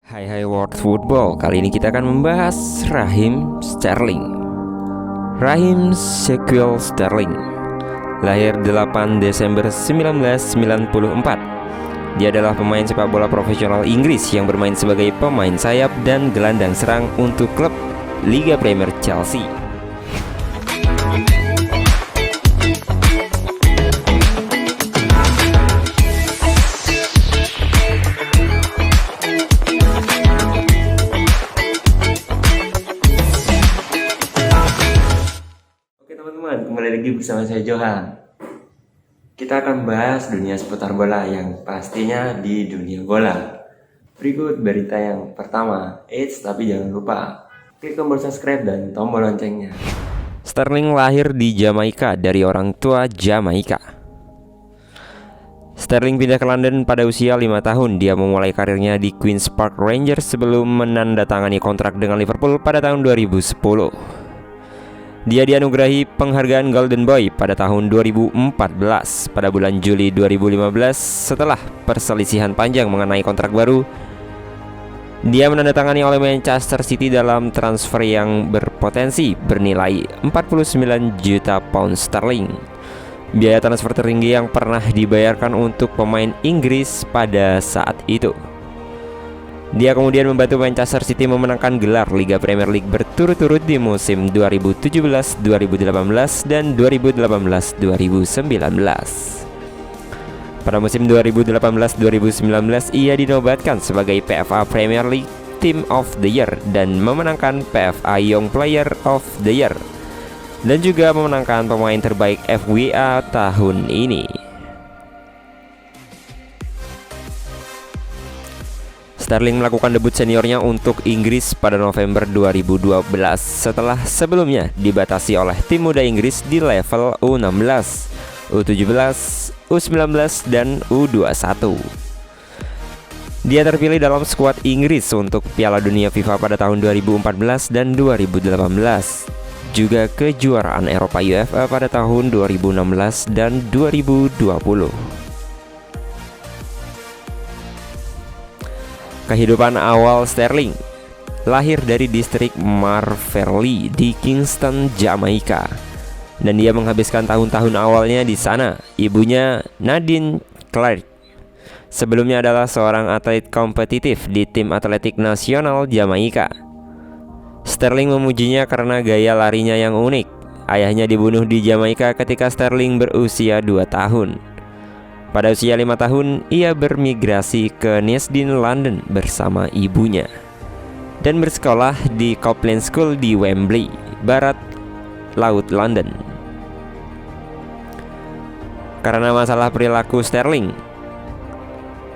Hai World Football, kali ini kita akan membahas Raheem Sterling. Raheem Sequel Sterling lahir 8 Desember 1994. Dia adalah pemain sepak bola profesional Inggris yang bermain sebagai pemain sayap dan gelandang serang untuk klub Liga Premier Chelsea. Kembali lagi bersama saya Johan. Kita akan bahas dunia seputar bola yang pastinya di dunia bola. Berikut berita yang pertama. Tapi jangan lupa klik tombol subscribe dan tombol loncengnya. Sterling lahir di Jamaika dari orang tua Jamaika. Sterling pindah ke London pada usia 5 tahun. Dia memulai karirnya di Queen's Park Rangers sebelum menandatangani kontrak dengan Liverpool pada tahun 2010. Dia dianugerahi penghargaan Golden Boy pada tahun 2014. Pada bulan Juli 2015, setelah perselisihan panjang mengenai kontrak baru, dia menandatangani oleh Manchester City dalam transfer yang berpotensi bernilai 49 juta pound sterling. Biaya transfer tertinggi yang pernah dibayarkan untuk pemain Inggris pada saat itu. Dia kemudian membantu Manchester City memenangkan gelar Liga Premier League berturut-turut di musim 2017-2018 dan 2018-2019. Pada musim 2018-2019, ia dinobatkan sebagai PFA Premier League Team of the Year dan memenangkan PFA Young Player of the Year, dan juga memenangkan pemain terbaik FWA tahun ini. Sterling melakukan debut seniornya untuk Inggris pada November 2012 setelah sebelumnya dibatasi oleh tim muda Inggris di level U16, U17, U19, dan U21. Dia terpilih dalam skuad Inggris untuk Piala Dunia FIFA pada tahun 2014 dan 2018, juga kejuaraan Eropa UEFA pada tahun 2016 dan 2020. Kehidupan awal Sterling. Lahir dari distrik Marverley di Kingston, Jamaika, dan dia menghabiskan tahun-tahun awalnya di sana. Ibunya, Nadine Clark, sebelumnya adalah seorang atlet kompetitif di tim atletik nasional Jamaika. Sterling memujinya karena gaya larinya yang unik. Ayahnya dibunuh di Jamaika ketika Sterling berusia 2 tahun. Pada usia 5 tahun, ia bermigrasi ke Neasden, London bersama ibunya dan bersekolah di Copland School di Wembley, Barat Laut London. Karena masalah perilaku, Sterling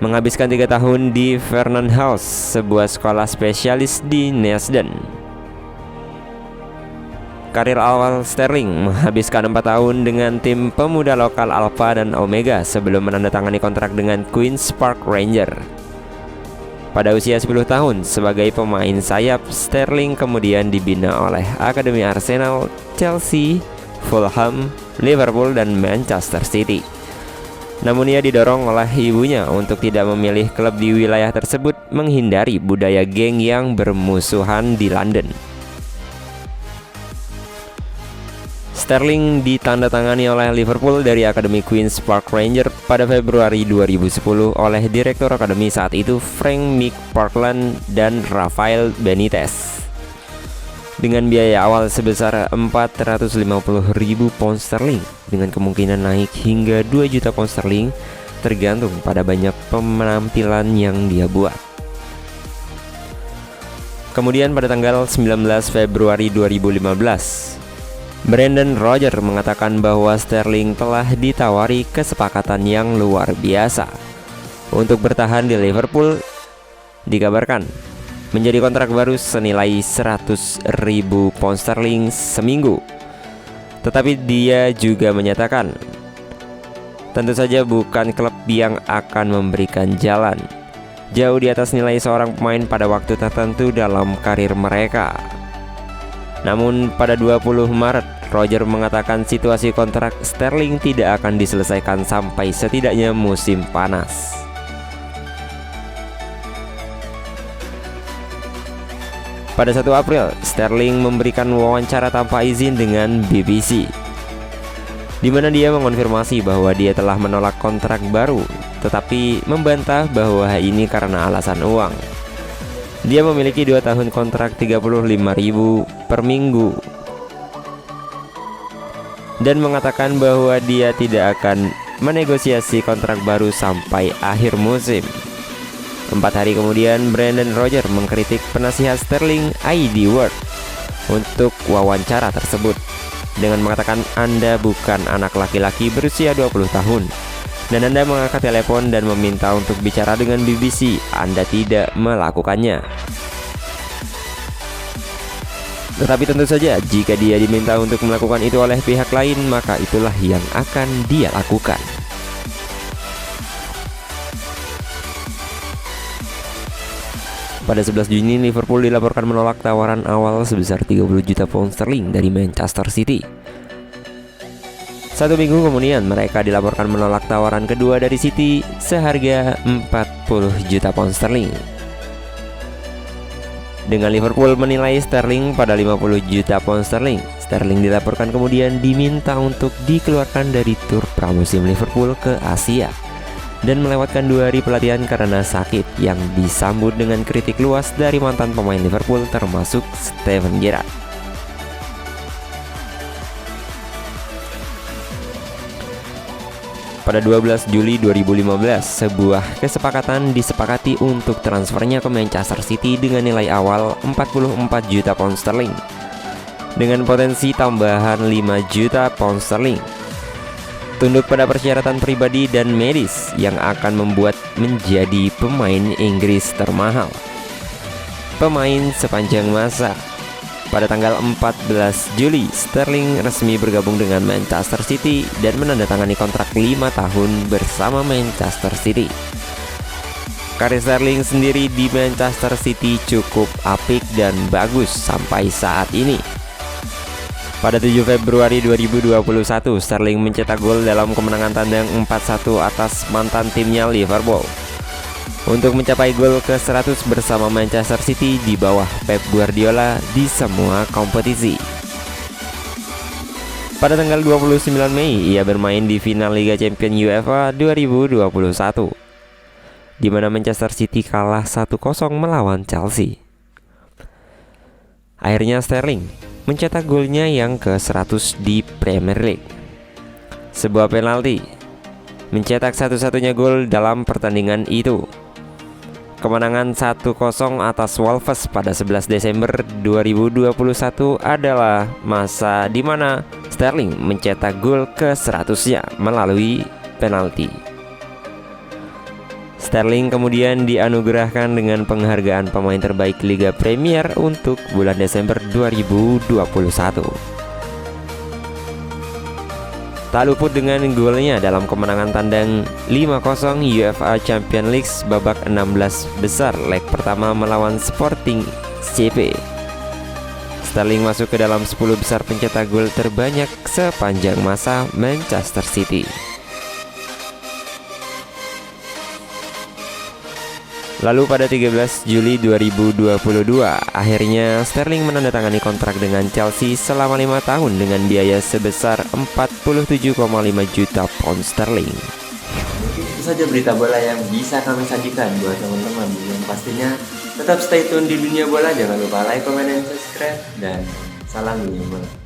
menghabiskan 3 tahun di Vernon House, sebuah sekolah spesialis di Neasden. Karir awal Sterling menghabiskan 4 tahun dengan tim pemuda lokal Alpha dan Omega sebelum menandatangani kontrak dengan Queen's Park Rangers. Pada usia 10 tahun sebagai pemain sayap, Sterling kemudian dibina oleh Akademi Arsenal, Chelsea, Fulham, Liverpool, dan Manchester City. Namun ia didorong oleh ibunya untuk tidak memilih klub di wilayah tersebut, menghindari budaya geng yang bermusuhan di London. Sterling ditandatangani oleh Liverpool dari Akademi Queen's Park Rangers pada Februari 2010 oleh Direktur Akademi saat itu Frank McPartland dan Rafael Benitez, dengan biaya awal sebesar 450.000 pound sterling dengan kemungkinan naik hingga 2 juta pound sterling tergantung pada banyak penampilan yang dia buat. Kemudian pada tanggal 19 Februari 2015, Brendan Rodgers mengatakan bahwa Sterling telah ditawari kesepakatan yang luar biasa untuk bertahan di Liverpool. Dikabarkan menjadi kontrak baru senilai 100.000 pound sterling seminggu. Tetapi dia juga menyatakan, tentu saja bukan klub yang akan memberikan jalan jauh di atas nilai seorang pemain pada waktu tertentu dalam karir mereka. Namun pada 20 Maret, Rodgers mengatakan situasi kontrak Sterling tidak akan diselesaikan sampai setidaknya musim panas. Pada 1 April, Sterling memberikan wawancara tanpa izin dengan BBC, di mana dia mengonfirmasi bahwa dia telah menolak kontrak baru, tetapi membantah bahwa ini karena alasan uang. Dia memiliki 2 tahun kontrak 35.000 per minggu dan mengatakan bahwa dia tidak akan menegosiasi kontrak baru sampai akhir musim. 4 hari kemudian, Brendan Rodgers mengkritik penasihat Sterling, Aidy Ward, untuk wawancara tersebut dengan mengatakan, "Anda bukan anak laki-laki berusia 20 tahun dan Anda mengangkat telepon dan meminta untuk bicara dengan BBC. Anda tidak melakukannya." Tetapi tentu saja, jika dia diminta untuk melakukan itu oleh pihak lain, maka itulah yang akan dia lakukan. Pada 11 Juni, Liverpool dilaporkan menolak tawaran awal sebesar 30 juta pound sterling dari Manchester City. 1 minggu kemudian, mereka dilaporkan menolak tawaran kedua dari City seharga 40 juta pound sterling. Dengan Liverpool menilai Sterling pada 50 juta pound sterling, Sterling dilaporkan kemudian diminta untuk dikeluarkan dari tur pramusim Liverpool ke Asia dan melewatkan 2 hari pelatihan karena sakit, yang disambut dengan kritik luas dari mantan pemain Liverpool termasuk Steven Gerrard. Pada 12 Juli 2015, sebuah kesepakatan disepakati untuk transfernya ke Manchester City dengan nilai awal 44 juta pound sterling dengan potensi tambahan 5 juta pound sterling. Tunduk pada persyaratan pribadi dan medis yang akan membuat menjadi pemain Inggris termahal, pemain sepanjang masa. Pada tanggal 14 Juli, Sterling resmi bergabung dengan Manchester City dan menandatangani kontrak 5 tahun bersama Manchester City. Karir Sterling sendiri di Manchester City cukup apik dan bagus sampai saat ini. Pada 7 Februari 2021, Sterling mencetak gol dalam kemenangan tandang 4-1 atas mantan timnya Liverpool untuk mencapai gol ke-100 bersama Manchester City di bawah Pep Guardiola di semua kompetisi. Pada tanggal 29 Mei, ia bermain di final Liga Champions UEFA 2021, di mana Manchester City kalah 1-0 melawan Chelsea. Akhirnya Sterling mencetak golnya yang ke-100 di Premier League, sebuah penalti, mencetak satu-satunya gol dalam pertandingan itu. Kemenangan 1-0 atas Wolves pada 11 Desember 2021 adalah masa di mana Sterling mencetak gol ke-100-nya melalui penalti. Sterling kemudian dianugerahkan dengan penghargaan pemain terbaik Liga Premier untuk bulan Desember 2021. Tak luput dengan golnya dalam kemenangan tandang 5-0 UEFA Champions League babak 16 besar leg pertama melawan Sporting CP. Sterling masuk ke dalam 10 besar pencetak gol terbanyak sepanjang masa Manchester City. Lalu pada 13 Juli 2022, akhirnya Sterling menandatangani kontrak dengan Chelsea selama 5 tahun dengan biaya sebesar 47,5 juta pound sterling. Itu saja berita bola yang bisa kami sajikan buat teman-teman. Yang pastinya tetap stay tune di dunia bola. Jangan lupa like, comment, dan subscribe. Dan salam dunia bola.